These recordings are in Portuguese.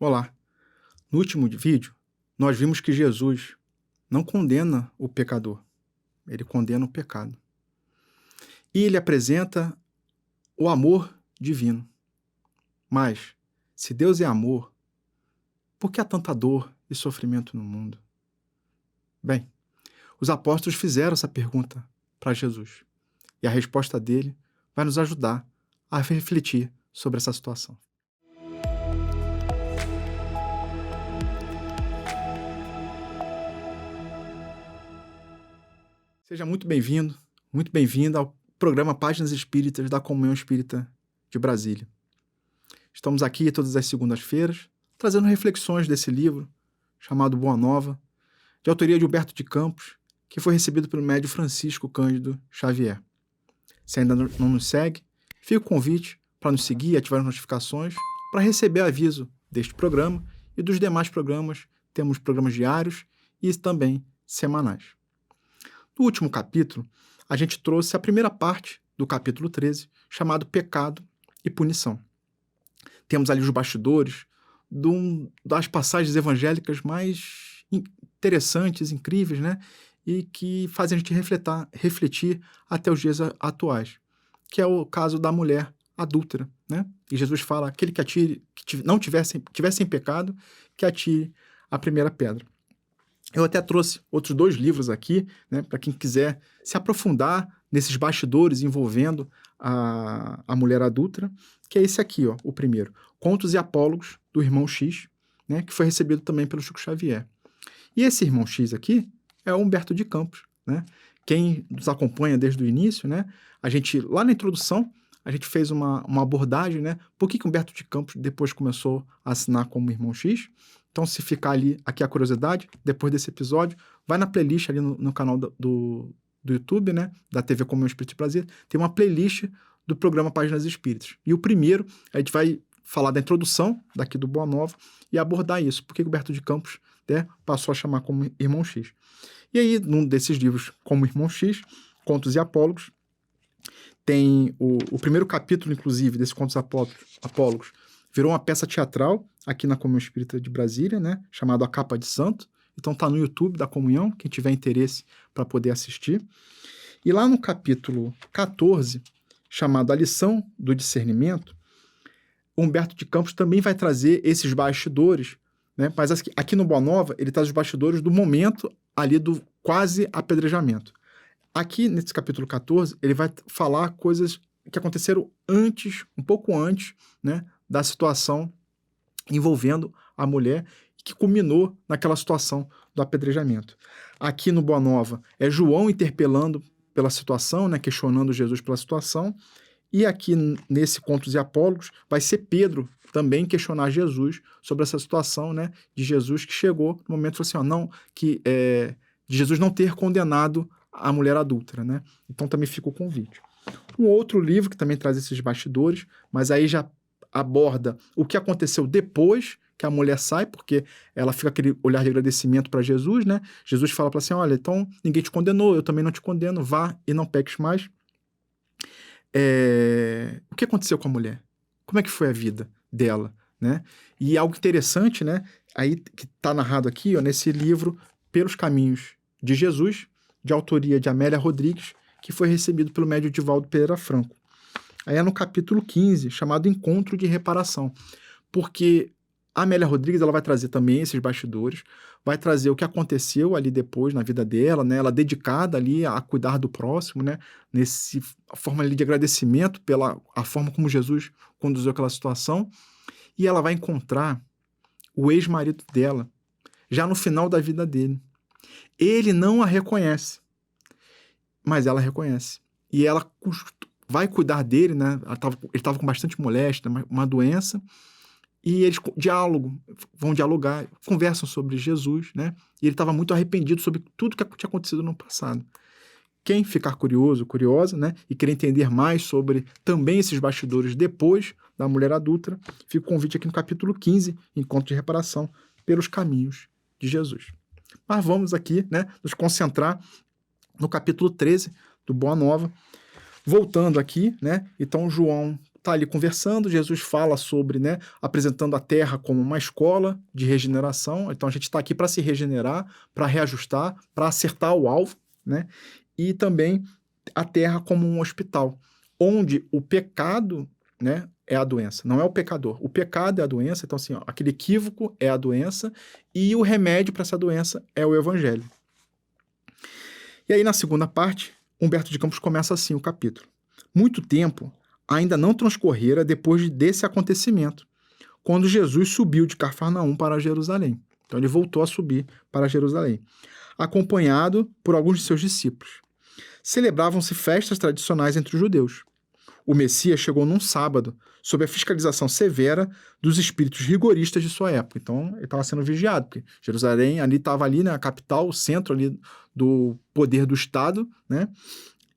Olá! No último vídeo, nós vimos que Jesus não condena o pecador, ele condena o pecado. E ele apresenta o amor divino. Mas, se Deus é amor, por que há tanta dor e sofrimento no mundo? Bem, os apóstolos fizeram essa pergunta para Jesus. E a resposta dele vai nos ajudar a refletir sobre essa situação. Seja muito bem-vindo, muito bem-vinda ao programa Páginas Espíritas da Comunhão Espírita de Brasília. Estamos aqui todas as segundas-feiras, trazendo reflexões desse livro, chamado Boa Nova, de autoria de Humberto de Campos, que foi recebido pelo médium Francisco Cândido Xavier. Se ainda não nos segue, fica o convite para nos seguir e ativar as notificações para receber aviso deste programa e dos demais programas. Temos programas diários e também semanais. No último capítulo, a gente trouxe a primeira parte do capítulo 13, chamado Pecado e Punição. Temos ali os bastidores das passagens evangélicas mais interessantes, incríveis, né? E que fazem a gente refletir até os dias atuais, que é o caso da mulher adúltera, né? E Jesus fala, aquele que atire, que não tivesse em pecado, que atire a primeira pedra. Eu até trouxe outros 2 livros aqui, né, para quem quiser se aprofundar nesses bastidores envolvendo a mulher adúltera, que é esse aqui, ó, o primeiro, Contos e Apólogos, do Irmão X, né, que foi recebido também pelo Chico Xavier. E esse Irmão X aqui é o Humberto de Campos, né? Quem nos acompanha desde o início, né, lá na introdução, a gente fez uma abordagem, né, por que Humberto de Campos depois começou a assinar como Irmão X. Então, se ficar aqui a curiosidade, depois desse episódio, vai na playlist ali no canal do YouTube, né, da TV Comunhão Espírita Brasília, tem uma playlist do programa Páginas Espíritas. E o primeiro, a gente vai falar da introdução daqui do Boa Nova e abordar isso, porque Humberto de Campos, né, passou a chamar como Irmão X. E aí, num desses livros, como Irmão X, Contos e Apólogos, tem o primeiro capítulo, inclusive, desse Contos e Apólogos, virou uma peça teatral aqui na Comunhão Espírita de Brasília, né, chamado A Capa de Santo. Então tá no YouTube da Comunhão, quem tiver interesse para poder assistir. E lá no capítulo 14, chamado A Lição do Discernimento, Humberto de Campos também vai trazer esses bastidores, né, mas aqui no Boa Nova ele traz os bastidores do momento ali do quase apedrejamento. Aqui nesse capítulo 14 ele vai falar coisas que aconteceram antes, um pouco antes, né, da situação envolvendo a mulher, que culminou naquela situação do apedrejamento. Aqui no Boa Nova é João interpelando pela situação, né, questionando Jesus pela situação, e aqui nesse Contos e Apólogos vai ser Pedro também questionar Jesus sobre essa situação, né, de Jesus que chegou no momento e falou assim, de Jesus não ter condenado a mulher adúltera, né? Então também fica o convite. Um outro livro que também traz esses bastidores, mas aí já aborda o que aconteceu depois que a mulher sai, porque ela fica aquele olhar de agradecimento para Jesus, né? Jesus fala para ela assim, olha, então ninguém te condenou, eu também não te condeno, vá e não peques mais. O que aconteceu com a mulher? Como é que foi a vida dela, né? E algo interessante, né? Aí que está narrado aqui, ó, nesse livro Pelos Caminhos de Jesus, de autoria de Amélia Rodrigues, que foi recebido pelo médium Divaldo Pereira Franco. Aí é no capítulo 15, chamado Encontro de Reparação, porque a Amélia Rodrigues ela vai trazer também esses bastidores, vai trazer o que aconteceu ali depois na vida dela, né? Ela dedicada ali a cuidar do próximo, né? Nessa forma ali de agradecimento pela a forma como Jesus conduziu aquela situação, e ela vai encontrar o ex-marido dela, já no final da vida dele. Ele não a reconhece, mas ela reconhece. E ela vai cuidar dele, né? Ele estava com bastante moléstia, uma doença, e eles vão dialogar, conversam sobre Jesus, né? E ele estava muito arrependido sobre tudo que tinha acontecido no passado. Quem ficar curiosa, né? E querer entender mais sobre também esses bastidores depois da mulher adúltera, fica o convite aqui no capítulo 15, Encontro de Reparação, Pelos Caminhos de Jesus. Mas vamos aqui, né, nos concentrar no capítulo 13 do Boa Nova. Voltando aqui, né? Então João está ali conversando, Jesus fala sobre, né, apresentando a terra como uma escola de regeneração. Então a gente está aqui para se regenerar, para reajustar, para acertar o alvo, né? E também a terra como um hospital, onde o pecado, né, é a doença, não é o pecador. O pecado é a doença, então assim, ó, aquele equívoco é a doença e o remédio para essa doença é o evangelho. E aí na segunda parte, Humberto de Campos começa assim o capítulo. Muito tempo ainda não transcorrera depois desse acontecimento, quando Jesus subiu de Cafarnaum para Jerusalém. Então ele voltou a subir para Jerusalém, acompanhado por alguns de seus discípulos. Celebravam-se festas tradicionais entre os judeus. O Messias chegou num sábado, sob a fiscalização severa dos espíritos rigoristas de sua época. Então, ele estava sendo vigiado, porque Jerusalém estava ali, né, a capital, o centro ali do poder do Estado, né?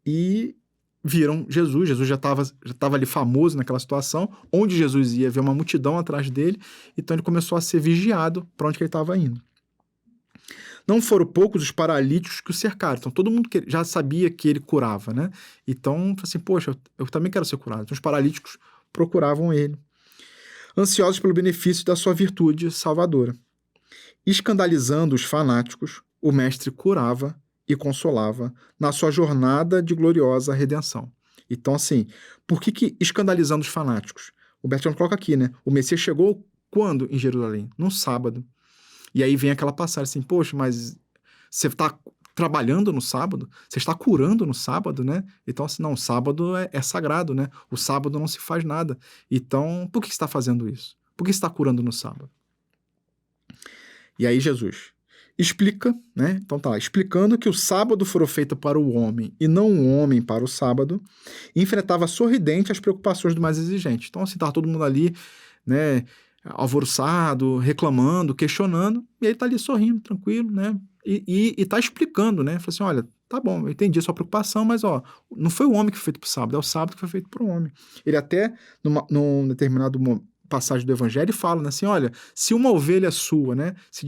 E viram Jesus. Jesus já estava ali famoso naquela situação. Onde Jesus ia, havia uma multidão atrás dele. Então, ele começou a ser vigiado para onde que ele estava indo. Não foram poucos os paralíticos que o cercaram. Então, todo mundo já sabia que ele curava, né? Então, assim, poxa, eu também quero ser curado. Então, os paralíticos procuravam ele, ansiosos pelo benefício da sua virtude salvadora. Escandalizando os fanáticos, o mestre curava e consolava na sua jornada de gloriosa redenção. Então, assim, por que escandalizando os fanáticos? O Bertrand coloca aqui, né? O Messias chegou quando em Jerusalém? Num sábado. E aí vem aquela passagem assim, poxa, mas você está trabalhando no sábado? Você está curando no sábado, né? Então, assim, não, o sábado é sagrado, né? O sábado não se faz nada. Então, por que você está fazendo isso? Por que você está curando no sábado? E aí Jesus explica, né? Então tá lá, explicando que o sábado foi feito para o homem e não o homem para o sábado, e enfrentava sorridente as preocupações do mais exigente. Então, assim, estava todo mundo ali, né, alvoroçado, reclamando, questionando, e ele tá ali sorrindo, tranquilo, né? E tá explicando, né? Falou assim, olha, tá bom, eu entendi a sua preocupação, mas ó, não foi o homem que foi feito pro sábado, é o sábado que foi feito pro homem. Ele até, num determinado passagem do evangelho, fala, né, assim, olha, se uma ovelha sua, né, se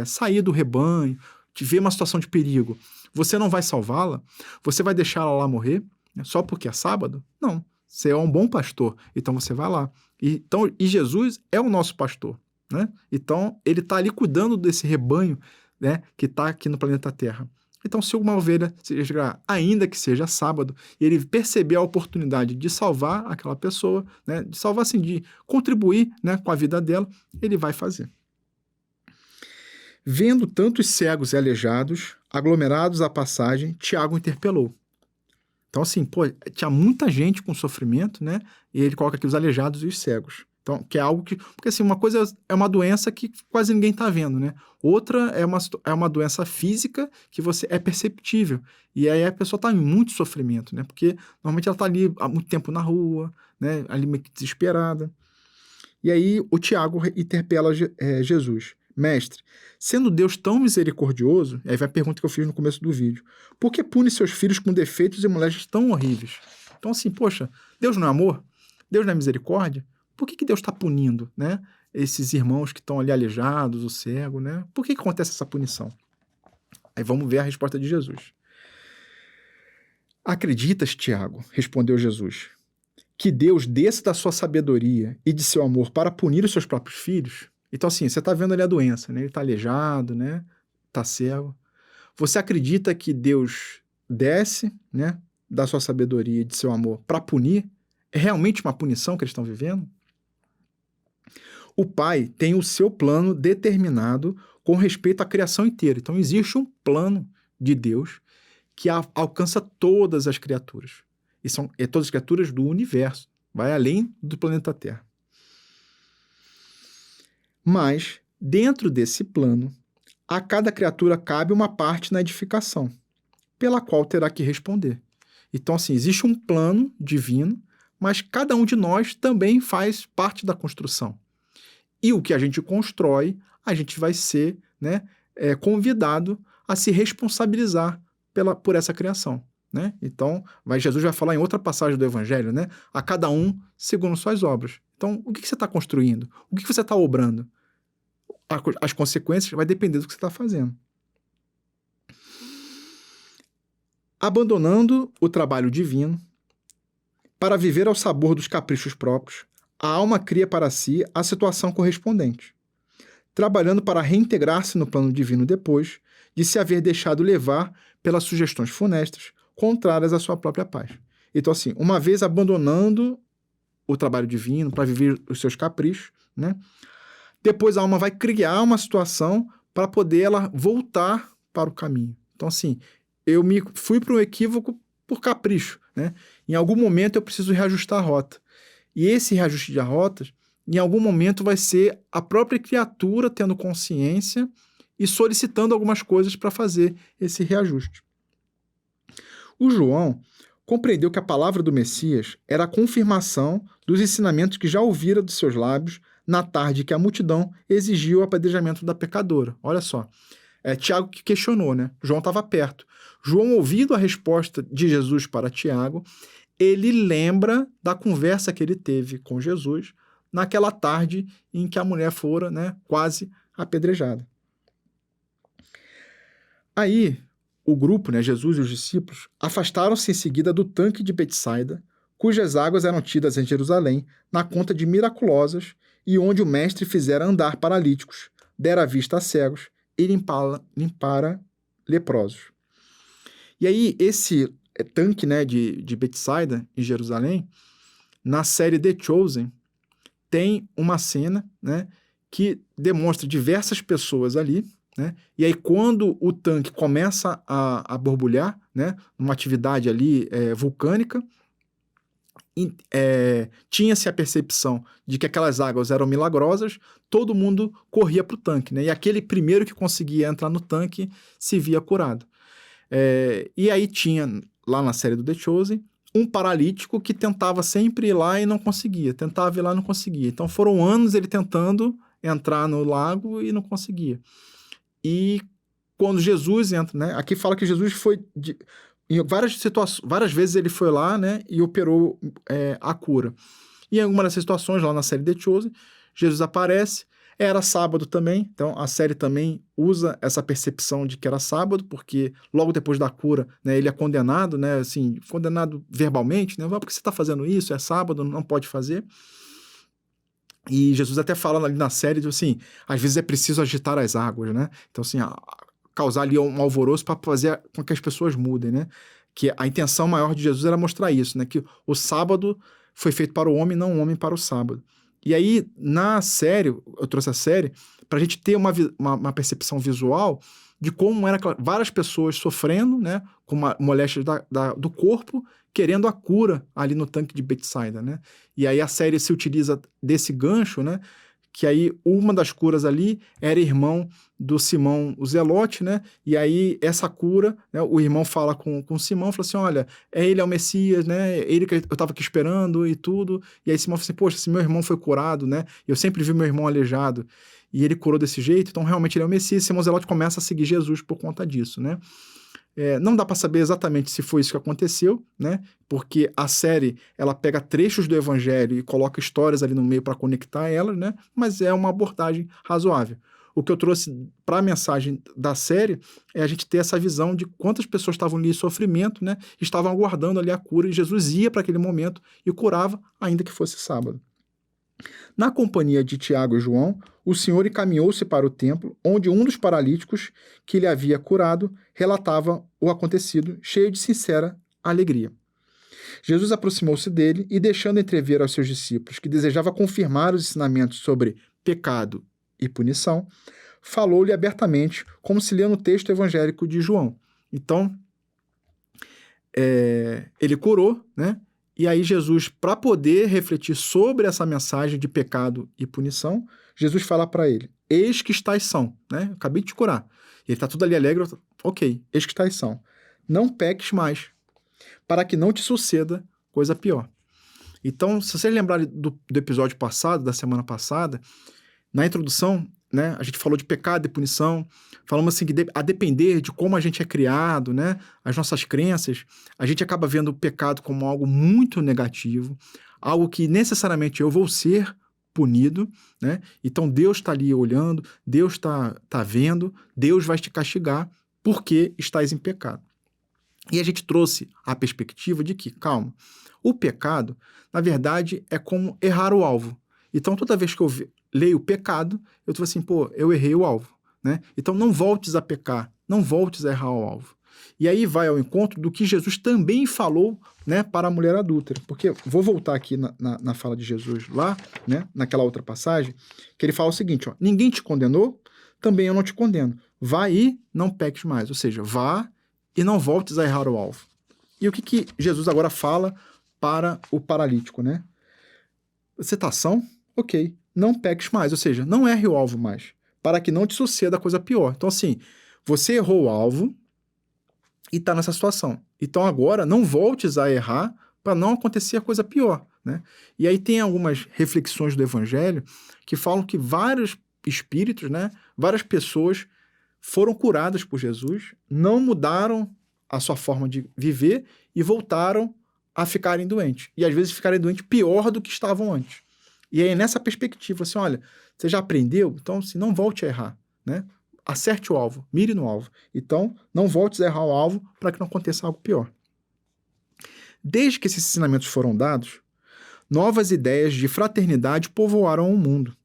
sair do rebanho, tiver uma situação de perigo, você não vai salvá-la? Você vai deixá-la lá morrer, né, só porque é sábado? Não, você é um bom pastor, então você vai lá. E Jesus é o nosso pastor, né? Então, ele está ali cuidando desse rebanho, né, que está aqui no planeta Terra. Então, se uma ovelha, ainda que seja sábado, e ele perceber a oportunidade de salvar aquela pessoa, né, de salvar assim, de contribuir, né, com a vida dela, ele vai fazer. Vendo tantos cegos e aleijados, aglomerados à passagem, Tiago interpelou. Então, assim, pô, tinha muita gente com sofrimento, né? E ele coloca aqui os aleijados e os cegos. Então, que é algo que... Porque, assim, uma coisa é uma doença que quase ninguém tá vendo, né? Outra é uma doença física que você é perceptível. E aí a pessoa tá em muito sofrimento, né? Porque, normalmente, ela tá ali há muito tempo na rua, né? Ali meio que desesperada. E aí o Tiago interpela Jesus. Mestre, sendo Deus tão misericordioso, aí vai a pergunta que eu fiz no começo do vídeo, por que pune seus filhos com defeitos e moléstias tão horríveis? Então assim, poxa, Deus não é amor? Deus não é misericórdia? Por que Deus está punindo, né, esses irmãos que estão ali aleijados, o cego, né? Por que acontece essa punição? Aí vamos ver a resposta de Jesus. Acreditas, Tiago, respondeu Jesus, que Deus desce da sua sabedoria e de seu amor para punir os seus próprios filhos? Então, assim, você está vendo ali a doença, né? Ele está aleijado, né? Está cego. Você acredita que Deus desce, né, da sua sabedoria e de seu amor para punir? É realmente uma punição que eles estão vivendo? O Pai tem o seu plano determinado com respeito à criação inteira. Então, existe um plano de Deus que alcança todas as criaturas. E são todas as criaturas do universo. Vai além do planeta Terra. Mas, dentro desse plano, a cada criatura cabe uma parte na edificação, pela qual terá que responder. Então, assim, existe um plano divino, mas cada um de nós também faz parte da construção. E o que a gente constrói, a gente vai ser, né, convidado a se responsabilizar por essa criação. Né? Então, Jesus vai falar em outra passagem do Evangelho, né? A cada um segundo suas obras. Então, o que você está construindo? O que você está obrando? As consequências vai depender do que você está fazendo. Abandonando o trabalho divino, Para viver ao sabor dos caprichos próprios, a alma cria para si a situação correspondente, trabalhando para reintegrar-se no plano divino depois de se haver deixado levar pelas sugestões funestas, contrárias à sua própria paz. Então, assim, uma vez abandonando o trabalho divino para viver os seus caprichos, né? Depois a alma vai criar uma situação para poder ela voltar para o caminho. Então, assim, eu me fui para um equívoco por capricho, né? Em algum momento eu preciso reajustar a rota. E esse reajuste de rotas, em algum momento vai ser a própria criatura tendo consciência e solicitando algumas coisas para fazer esse reajuste. O João compreendeu que a palavra do Messias era a confirmação dos ensinamentos que já ouvira dos seus lábios na tarde que a multidão exigiu o apedrejamento da pecadora. Olha só, Tiago que questionou, né? João estava perto. João, ouvindo a resposta de Jesus para Tiago, ele lembra da conversa que ele teve com Jesus naquela tarde em que a mulher fora, né, quase apedrejada. Aí, o grupo, né, Jesus e os discípulos, afastaram-se em seguida do tanque de Betsaida, cujas águas eram tidas em Jerusalém, na conta de miraculosas, e onde o mestre fizera andar paralíticos, dera vista a cegos e limpara leprosos. E aí, esse tanque, né, de Betsaida, em Jerusalém, na série The Chosen, tem uma cena, né, que demonstra diversas pessoas ali, né, e aí quando o tanque começa a borbulhar, né, uma atividade ali vulcânica, tinha-se a percepção de que aquelas águas eram milagrosas, todo mundo corria para o tanque, né, e aquele primeiro que conseguia entrar no tanque se via curado. E aí tinha, lá na série do The Chosen, um paralítico que tentava sempre ir lá e não conseguia, tentava ir lá e não conseguia. Então foram anos ele tentando entrar no lago e não conseguia. E quando Jesus entra, né, aqui fala que Jesus foi, em várias situações, várias vezes ele foi lá, né, e operou a cura. E em alguma dessas situações, lá na série The Chosen, Jesus aparece. Era sábado também, então a série também usa essa percepção de que era sábado, porque logo depois da cura, né, ele é condenado, né, assim, condenado verbalmente, né, porque você está fazendo isso, é sábado, não pode fazer. E Jesus até fala ali na série, assim, às vezes é preciso agitar as águas, né, então assim, causar ali um alvoroço para fazer com que as pessoas mudem, né, que a intenção maior de Jesus era mostrar isso, né, que o sábado foi feito para o homem, não o homem para o sábado. E aí, na série, eu trouxe a série para a gente ter uma percepção visual de como era várias pessoas sofrendo, né, com moléstias do corpo, querendo a cura ali no tanque de Betsaida, né? E aí a série se utiliza desse gancho, né, que aí uma das curas ali era irmão do Simão o Zelote, né? E aí essa cura, né, o irmão fala com Simão, fala assim, olha, ele é o Messias, né? Ele que eu estava aqui esperando e tudo. E aí Simão fala assim, poxa, se meu irmão foi curado, né? Eu sempre vi meu irmão aleijado e ele curou desse jeito, então realmente ele é o Messias. Simão Zelote começa a seguir Jesus por conta disso, né? Não dá para saber exatamente se foi isso que aconteceu, né? Porque a série ela pega trechos do Evangelho e coloca histórias ali no meio para conectar elas, né? Mas é uma abordagem razoável. O que eu trouxe para a mensagem da série é a gente ter essa visão de quantas pessoas estavam ali em sofrimento, né? Estavam aguardando ali a cura e Jesus ia para aquele momento e curava, ainda que fosse sábado. Na companhia de Tiago e João, o Senhor encaminhou-se para o templo, onde um dos paralíticos que lhe havia curado relatava o acontecido, cheio de sincera alegria. Jesus aproximou-se dele e, deixando entrever aos seus discípulos que desejava confirmar os ensinamentos sobre pecado e punição, falou-lhe abertamente, como se lê no texto evangélico de João. Então, ele curou, né? E aí Jesus, para poder refletir sobre essa mensagem de pecado e punição, Jesus fala para ele, eis que estás são, né? Eu acabei de te curar. E ele está tudo ali alegre, ok, eis que estás são. Não peques mais, para que não te suceda coisa pior. Então, se vocês lembrarem do episódio passado, da semana passada, na introdução, né, a gente falou de pecado e punição, falamos assim que a depender de como a gente é criado, né, as nossas crenças, a gente acaba vendo o pecado como algo muito negativo, algo que necessariamente eu vou ser punido, né? Então Deus está ali olhando, Deus está vendo, Deus vai te castigar porque estás em pecado. E a gente trouxe a perspectiva de que, calma, o pecado, na verdade, é como errar o alvo. Então, toda vez que eu leio o pecado, eu estou assim, pô, eu errei o alvo, né? Então, não voltes a pecar, não voltes a errar o alvo. E aí vai ao encontro do que Jesus também falou, né, para a mulher adúltera. Porque, vou voltar aqui na fala de Jesus lá, né, naquela outra passagem, que ele fala o seguinte, ó, ninguém te condenou, também eu não te condeno. Vá e não peques mais. Ou seja, vá e não voltes a errar o alvo. E o que Jesus agora fala para o paralítico, né? Citação, ok, não peques mais, ou seja, não erre o alvo mais, para que não te suceda coisa pior. Então, assim, você errou o alvo e está nessa situação. Então, agora, não voltes a errar para não acontecer a coisa pior, né? E aí tem algumas reflexões do Evangelho que falam que vários espíritos, né, várias pessoas foram curadas por Jesus, não mudaram a sua forma de viver e voltaram a ficarem doentes. E às vezes ficarem doentes pior do que estavam antes. E aí nessa perspectiva, assim, olha, você já aprendeu? Então, assim, não volte a errar, né? Acerte o alvo, mire no alvo. Então, não voltes a errar o alvo para que não aconteça algo pior. Desde que esses ensinamentos foram dados, novas ideias de fraternidade povoaram o mundo,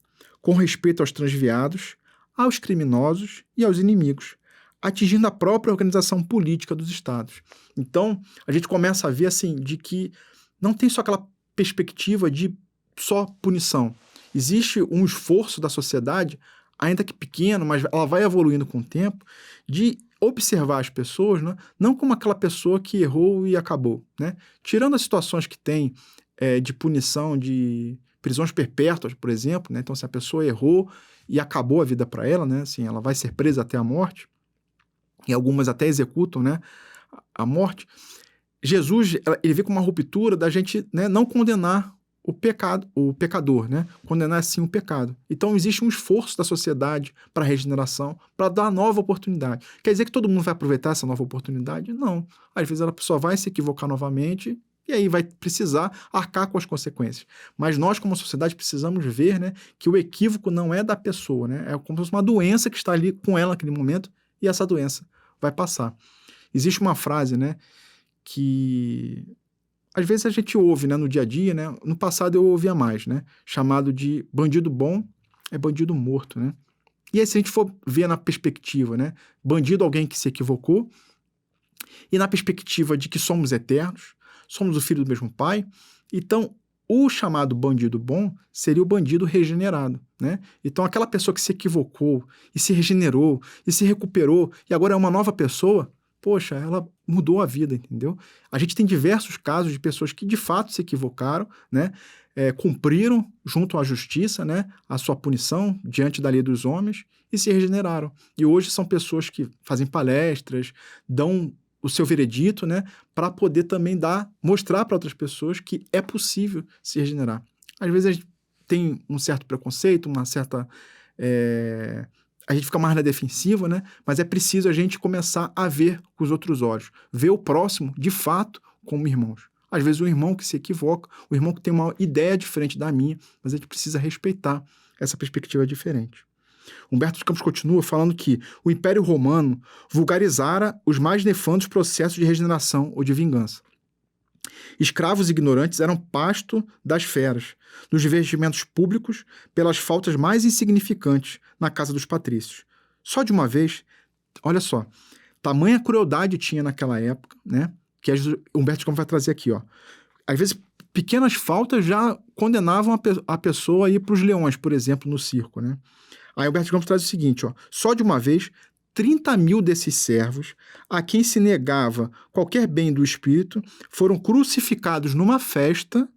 com respeito aos transviados, aos criminosos e aos inimigos, atingindo a própria organização política dos estados. Então, a gente começa a ver assim, de que não tem só aquela perspectiva de só punição. Existe um esforço da sociedade, ainda que pequeno, mas ela vai evoluindo com o tempo, de observar as pessoas, né? Não como aquela pessoa que errou e acabou, né? Tirando as situações que tem de punição, de prisões perpétuas, por exemplo, né? Então, se a pessoa errou e acabou a vida para ela, né? Assim, ela vai ser presa até a morte, e algumas até executam, né, a morte. Jesus, ele vê com uma ruptura da gente, né, não condenar o pecador, né, condenar sim o pecado. Então existe um esforço da sociedade para a regeneração, para dar nova oportunidade. Quer dizer que todo mundo vai aproveitar essa nova oportunidade? Não. Às vezes a pessoa vai se equivocar novamente e aí vai precisar arcar com as consequências. Mas nós, como sociedade, precisamos ver, né, que o equívoco não é da pessoa, né, é como se fosse uma doença que está ali com ela naquele momento, e essa doença vai passar. Existe uma frase, né, que às vezes a gente ouve, né, no dia a dia, né, no passado eu ouvia mais, né, chamado de bandido bom é bandido morto, né. E aí se a gente for ver na perspectiva, né, bandido alguém que se equivocou, e na perspectiva de que somos eternos, somos o filho do mesmo pai, então o chamado bandido bom seria o bandido regenerado, né? Então, aquela pessoa que se equivocou e se regenerou e se recuperou e agora é uma nova pessoa, poxa, ela mudou a vida, entendeu? A gente tem diversos casos de pessoas que de fato se equivocaram, né? Cumpriram junto à justiça, né, a sua punição diante da lei dos homens e se regeneraram. E hoje são pessoas que fazem palestras, dão o seu veredito, né, para poder também mostrar para outras pessoas que é possível se regenerar. Às vezes a gente tem um certo preconceito, uma certa... a gente fica mais na defensiva, né, mas é preciso a gente começar a ver com os outros olhos, ver o próximo, de fato, como irmãos. Às vezes o irmão que se equivoca, o irmão que tem uma ideia diferente da minha, mas a gente precisa respeitar essa perspectiva diferente. Humberto de Campos continua falando que o Império Romano vulgarizara os mais nefandos processos de regeneração ou de vingança. Escravos ignorantes eram pasto das feras, nos divertimentos públicos, pelas faltas mais insignificantes na casa dos patrícios. Só de uma vez, olha só, tamanha crueldade tinha naquela época, né? Que Humberto de Campos vai trazer aqui, ó. Às vezes, pequenas faltas já condenavam a pessoa a ir para os leões, por exemplo, no circo, né? Aí Humberto de Campos traz o seguinte, ó, só de uma vez, 30.000 desses servos, a quem se negava qualquer bem do espírito, foram crucificados numa festa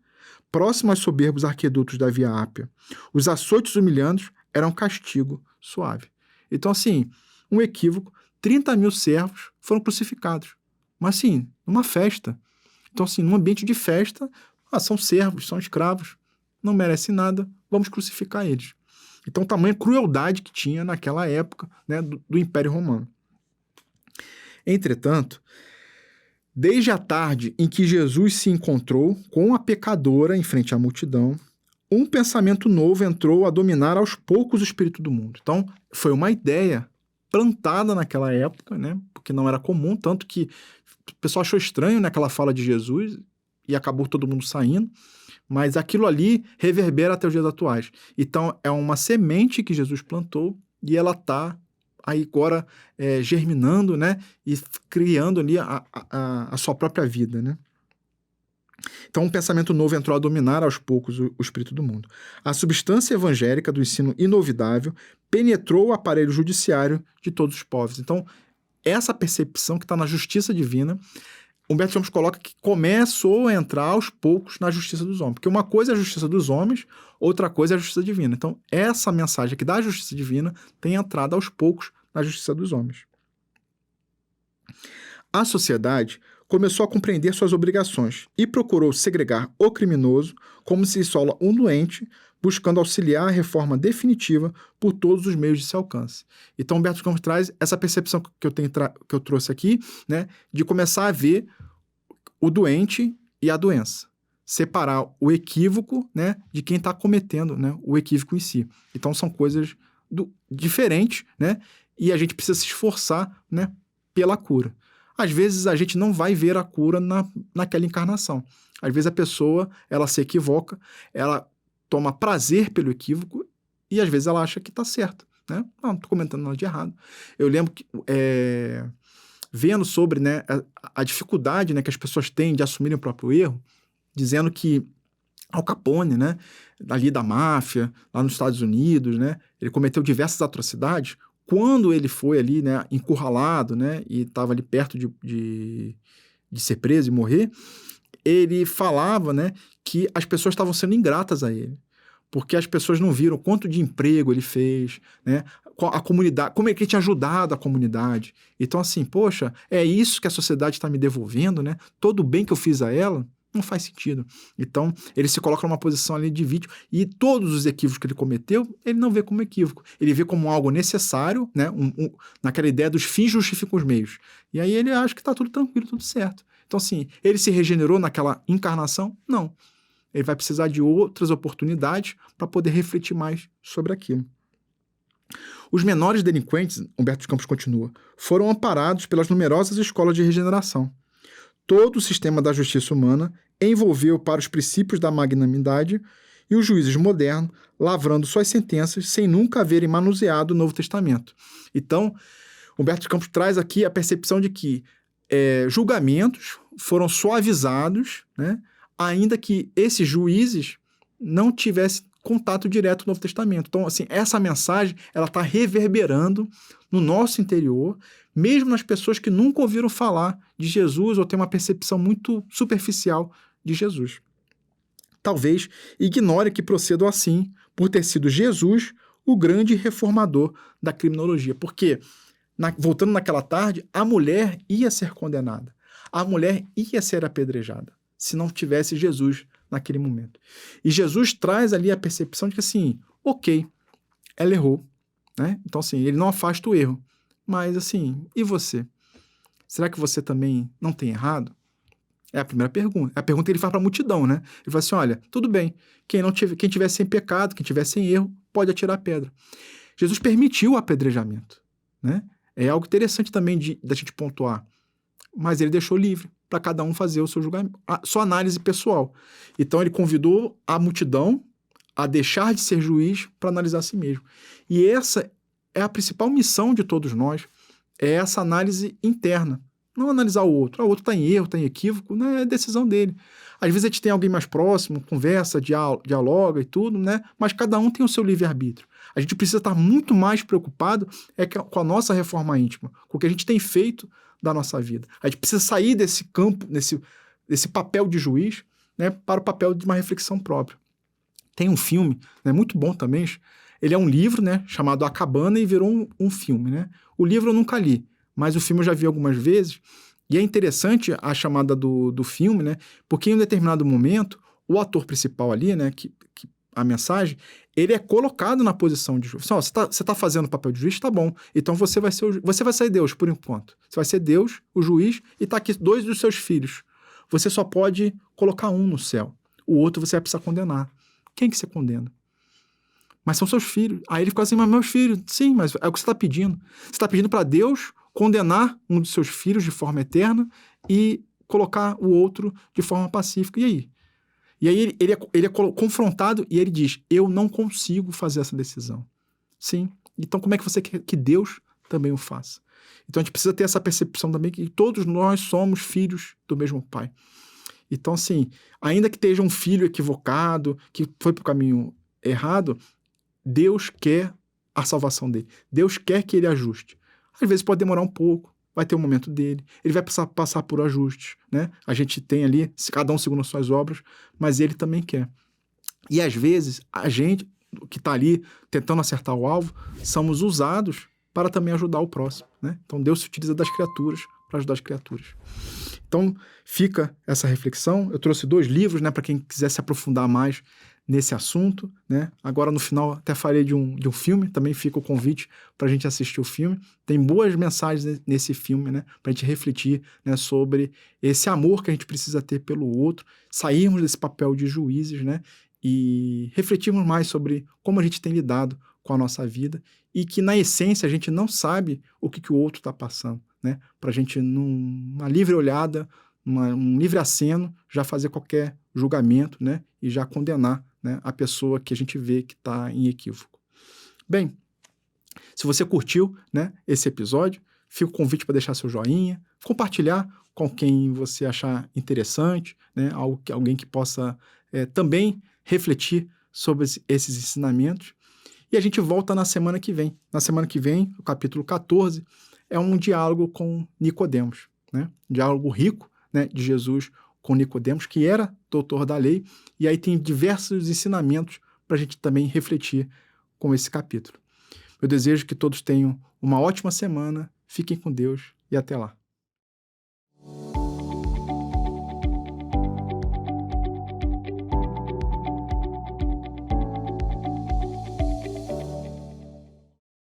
próxima aos soberbos arquedutos da Via Ápia. Os açoites humilhantes eram castigo suave. Então, assim, um equívoco, 30.000 servos foram crucificados. Mas, assim, numa festa. Então, assim, num ambiente de festa, são servos, são escravos, não merecem nada, vamos crucificar eles. Então, tamanha crueldade que tinha naquela época, né, do Império Romano. Entretanto, desde a tarde em que Jesus se encontrou com a pecadora em frente à multidão, um pensamento novo entrou a dominar aos poucos o espírito do mundo. Então, foi uma ideia plantada naquela época, né, porque não era comum, tanto que o pessoal achou estranho, né, aquela fala de Jesus e acabou todo mundo saindo, mas aquilo ali reverbera até os dias atuais. Então, é uma semente que Jesus plantou e ela está aí agora germinando, né, e criando ali a sua própria vida, né? Então, um pensamento novo entrou a dominar aos poucos o espírito do mundo. A substância evangélica do ensino inovidável penetrou o aparelho judiciário de todos os povos. Então, essa percepção que está na justiça divina, Humberto Campos coloca que começou a entrar aos poucos na justiça dos homens. Porque uma coisa é a justiça dos homens, outra coisa é a justiça divina. Então, essa mensagem aqui da justiça divina tem entrado aos poucos na justiça dos homens. A sociedade começou a compreender suas obrigações e procurou segregar o criminoso como se isola um doente, buscando auxiliar a reforma definitiva por todos os meios de seu alcance. Então, Humberto Campos traz essa percepção que eu trouxe aqui, né, de começar a ver o doente e a doença. Separar o equívoco, né, de quem está cometendo, né, o equívoco em si. Então, são coisas diferentes, né, e a gente precisa se esforçar, né, pela cura. Às vezes a gente não vai ver a cura naquela encarnação. Às vezes a pessoa, ela se equivoca, ela toma prazer pelo equívoco e às vezes ela acha que está certo, né? Não estou comentando nada de errado. Eu lembro que, vendo sobre, né, a dificuldade, né, que as pessoas têm de assumirem o próprio erro, dizendo que Al Capone, né, ali da máfia, lá nos Estados Unidos, né, ele cometeu diversas atrocidades. Quando ele foi ali, né, encurralado, né, e estava ali perto de ser preso e morrer, ele falava, né, que as pessoas estavam sendo ingratas a ele, porque as pessoas não viram quanto de emprego ele fez, né, a comunidade, como é que ele tinha ajudado a comunidade. Então, assim, poxa, é isso que a sociedade está me devolvendo, né? Todo o bem que eu fiz a ela não faz sentido. Então, ele se coloca numa posição ali de vítima e todos os equívocos que ele cometeu, ele não vê como equívoco. Ele vê como algo necessário, né? Naquela ideia dos fins justificam os meios. E aí ele acha que está tudo tranquilo, tudo certo. Então, assim, ele se regenerou naquela encarnação? Não. Ele vai precisar de outras oportunidades para poder refletir mais sobre aquilo. Os menores delinquentes, Humberto de Campos continua, foram amparados pelas numerosas escolas de regeneração. Todo o sistema da justiça humana envolveu para os princípios da magnanimidade e os juízes modernos lavrando suas sentenças sem nunca haverem manuseado o Novo Testamento. Então, Humberto de Campos traz aqui a percepção de que julgamentos foram suavizados, né, ainda que esses juízes não tivessem contato direto com o Novo Testamento. Então, assim, essa mensagem ela está reverberando no nosso interior, mesmo nas pessoas que nunca ouviram falar de Jesus ou têm uma percepção muito superficial de Jesus. Talvez ignore que procedam assim por ter sido Jesus o grande reformador da criminologia. Porque, voltando naquela tarde, a mulher ia ser condenada. A mulher ia ser apedrejada se não tivesse Jesus naquele momento. E Jesus traz ali a percepção de que, assim, ok, ela errou, né? Então, assim, ele não afasta o erro. Mas, assim, e você? Será que você também não tem errado? É a primeira pergunta. É a pergunta que ele faz para a multidão, né? Ele fala assim, olha, tudo bem, quem tiver sem pecado, quem tiver sem erro, pode atirar a pedra. Jesus permitiu o apedrejamento, né? É algo interessante também da gente pontuar. Mas ele deixou livre para cada um fazer o seu julgamento, a sua análise pessoal. Então, ele convidou a multidão a deixar de ser juiz para analisar a si mesmo. E essa é a principal missão de todos nós, é essa análise interna. Não analisar o outro. O outro está em erro, está em equívoco, não é decisão dele. Às vezes a gente tem alguém mais próximo, conversa, dialoga e tudo, né? Mas cada um tem o seu livre-arbítrio. A gente precisa estar muito mais preocupado com a nossa reforma íntima, com o que a gente tem feito da nossa vida. A gente precisa sair desse campo, desse papel de juiz, né, para o papel de uma reflexão própria. Tem um filme, né, muito bom também, ele é um livro, né, chamado A Cabana e virou um filme, né? O livro eu nunca li, mas o filme eu já vi algumas vezes, e é interessante a chamada do filme, né, porque em um determinado momento, o ator principal ali, né, que a mensagem, ele é colocado na posição de juiz. Você tá fazendo o papel de juiz, tá bom. Então você vai ser Deus por enquanto. Você vai ser Deus, o juiz, e tá aqui 2 dos seus filhos. Você só pode colocar um no céu. O outro você vai precisar condenar. Quem que você condena? Mas são seus filhos. Aí ele ficou assim, mas meus filhos. Sim, mas é o que você está pedindo. Você está pedindo para Deus condenar um dos seus filhos de forma eterna e colocar o outro de forma pacífica. E aí? E aí ele é confrontado e ele diz, eu não consigo fazer essa decisão. Sim. Então como é que você quer que Deus também o faça? Então a gente precisa ter essa percepção também que todos nós somos filhos do mesmo Pai. Então, assim, ainda que esteja um filho equivocado, que foi para o caminho errado, Deus quer a salvação dele. Deus quer que ele ajuste. Às vezes pode demorar um pouco, vai ter um momento dele, ele vai passar por ajustes, né? A gente tem ali, cada um segundo as suas obras, mas ele também quer. E às vezes, a gente que está ali tentando acertar o alvo, somos usados para também ajudar o próximo, né? Então Deus se utiliza das criaturas para ajudar as criaturas. Então fica essa reflexão. Eu trouxe 2 livros, né, para quem quiser se aprofundar mais nesse assunto, né? Agora no final até falei de um filme, também fica o convite para a gente assistir o filme. Tem boas mensagens nesse filme, né, para a gente refletir, né, sobre esse amor que a gente precisa ter pelo outro, sairmos desse papel de juízes, né, e refletirmos mais sobre como a gente tem lidado com a nossa vida e que na essência a gente não sabe o que o outro está passando, né, para a gente numa livre olhada, um livre aceno, já fazer qualquer julgamento, né, e já condenar, né, a pessoa que a gente vê que está em equívoco. Bem, se você curtiu, né, esse episódio, fica o convite para deixar seu joinha, compartilhar com quem você achar interessante, né, alguém que possa também refletir sobre esses ensinamentos. E a gente volta na semana que vem. Na semana que vem, o capítulo 14 é um diálogo com Nicodemos, né, um diálogo rico, né, de Jesus com Nicodemos, que era doutor da lei, e aí tem diversos ensinamentos para a gente também refletir com esse capítulo. Eu desejo que todos tenham uma ótima semana, fiquem com Deus e até lá.